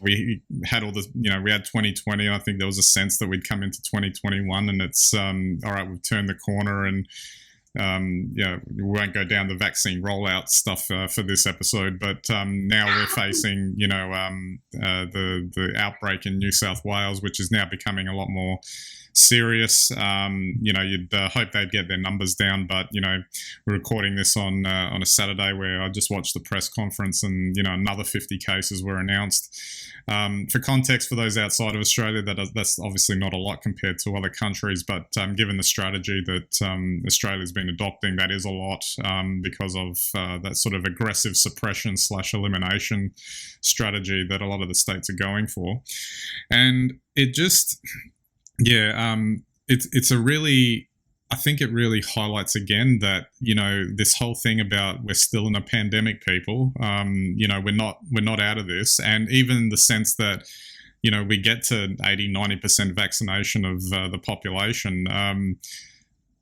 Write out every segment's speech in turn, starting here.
we had all the, we had 2020. And I think there was a sense that we'd come into 2021 and it's, all right, we've turned the corner and, we won't go down the vaccine rollout stuff for this episode, but now we're facing, the outbreak in New South Wales, which is now becoming a lot more serious. You'd hope they'd get their numbers down, but we're recording this on a Saturday where I just watched the press conference, and another 50 cases were announced. For context, for those outside of Australia, that's obviously not a lot compared to other countries, but given the strategy that Australia's been adopting, that is a lot because of that sort of aggressive suppression / elimination strategy that a lot of the states are going for. And it just, it's a really, I think it really highlights again that, this whole thing about we're still in a pandemic, people, we're not out of this. And even the sense that, we get to 80-90% vaccination of the population,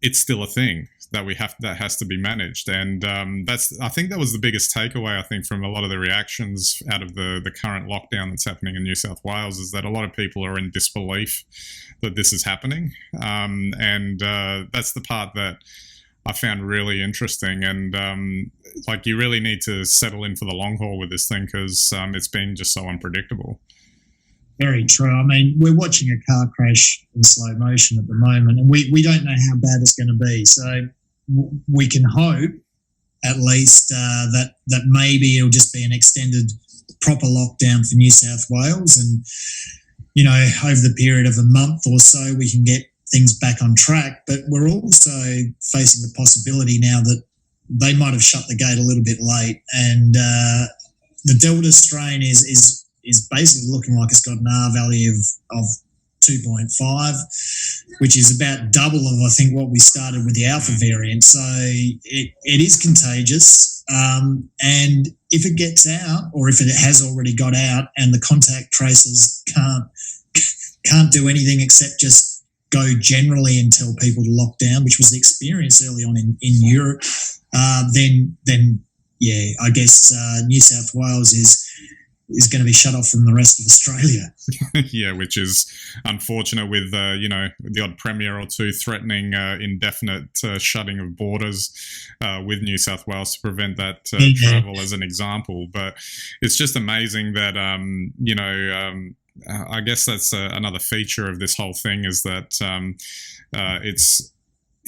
it's still a thing that has to be managed. And I think that was the biggest takeaway, I think, from a lot of the reactions out of the current lockdown that's happening in New South Wales, is that a lot of people are in disbelief that this is happening. And that's the part that I found really interesting. And you really need to settle in for the long haul with this thing, because it's been just so unpredictable. Very true. I mean, we're watching a car crash in slow motion at the moment, and we don't know how bad it's going to be. So we can hope, at least, that maybe it'll just be an extended proper lockdown for New South Wales, and over the period of a month or so we can get things back on track. But we're also facing the possibility now that they might have shut the gate a little bit late, and the Delta strain is basically looking like it's got an R-value of 2.5, which is about double of, I think, what we started with the Alpha variant. So it is contagious, and if it gets out, or if it has already got out, and the contact tracers can't do anything except just go generally and tell people to lock down, which was the experience early on in Europe, then I guess New South Wales is going to be shut off from the rest of Australia. Yeah, which is unfortunate, with the odd premier or two threatening indefinite shutting of borders with New South Wales to prevent that travel, as an example. But it's just amazing that I guess that's another feature of this whole thing, is that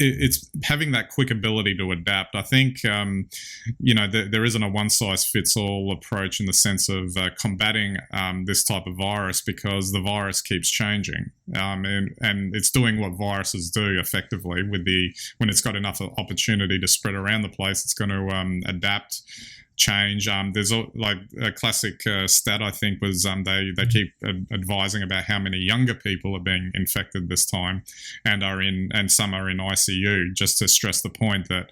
it's having that quick ability to adapt. I think, there isn't a one-size-fits-all approach in the sense of combating this type of virus, because the virus keeps changing, and it's doing what viruses do effectively. When it's got enough opportunity to spread around the place, it's going to adapt, change. There's a classic stat, I think, was they keep advising about how many younger people are being infected this time, and some are in ICU, just to stress the point that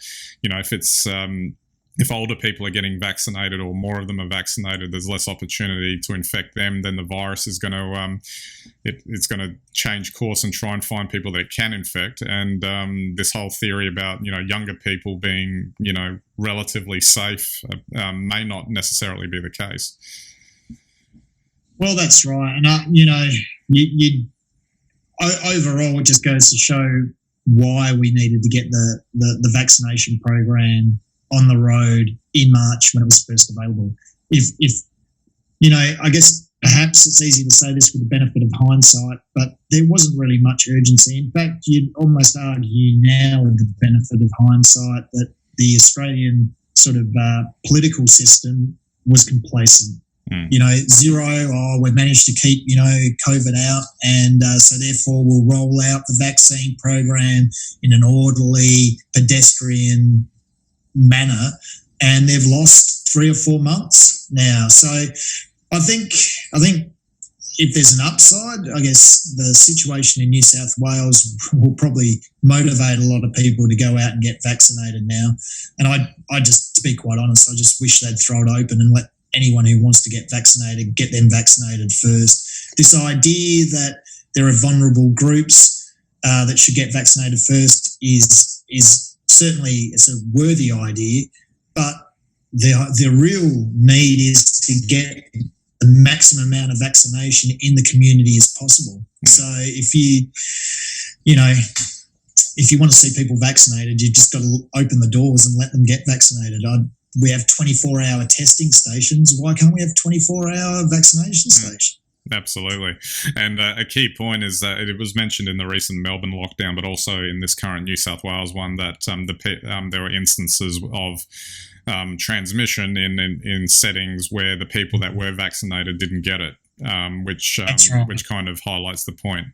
if older people are getting vaccinated, or more of them are vaccinated, there's less opportunity to infect them. Then the virus is going to it's going to change course and try and find people that it can infect. And this whole theory about younger people being relatively safe may not necessarily be the case. Well, that's right, and overall, it just goes to show why we needed to get the vaccination program on the road in March when it was first available. If I guess perhaps it's easy to say this with the benefit of hindsight, but there wasn't really much urgency. In fact, you'd almost argue now, with the benefit of hindsight, that the Australian sort of political system was complacent. Zero, we've managed to keep, COVID out, and so therefore we'll roll out the vaccine program in an orderly, pedestrian manner, and they've lost 3 or 4 months now. So I think if there's an upside, I guess the situation in New South Wales will probably motivate a lot of people to go out and get vaccinated now. And I just, to be quite honest, I just wish they'd throw it open and let anyone who wants to get vaccinated, get them vaccinated first. This idea that there are vulnerable groups that should get vaccinated first is certainly, it's a worthy idea, but the real need is to get maximum amount of vaccination in the community as possible. So if you know, if you want to see people vaccinated, you've just got to open the doors and let them get vaccinated. We have 24-hour testing stations. Why can't we have 24-hour vaccination stations? Absolutely. And a key point is that it was mentioned in the recent Melbourne lockdown, but also in this current New South Wales one, that there were instances of transmission in settings where the people that were vaccinated didn't get it, which kind of highlights the point.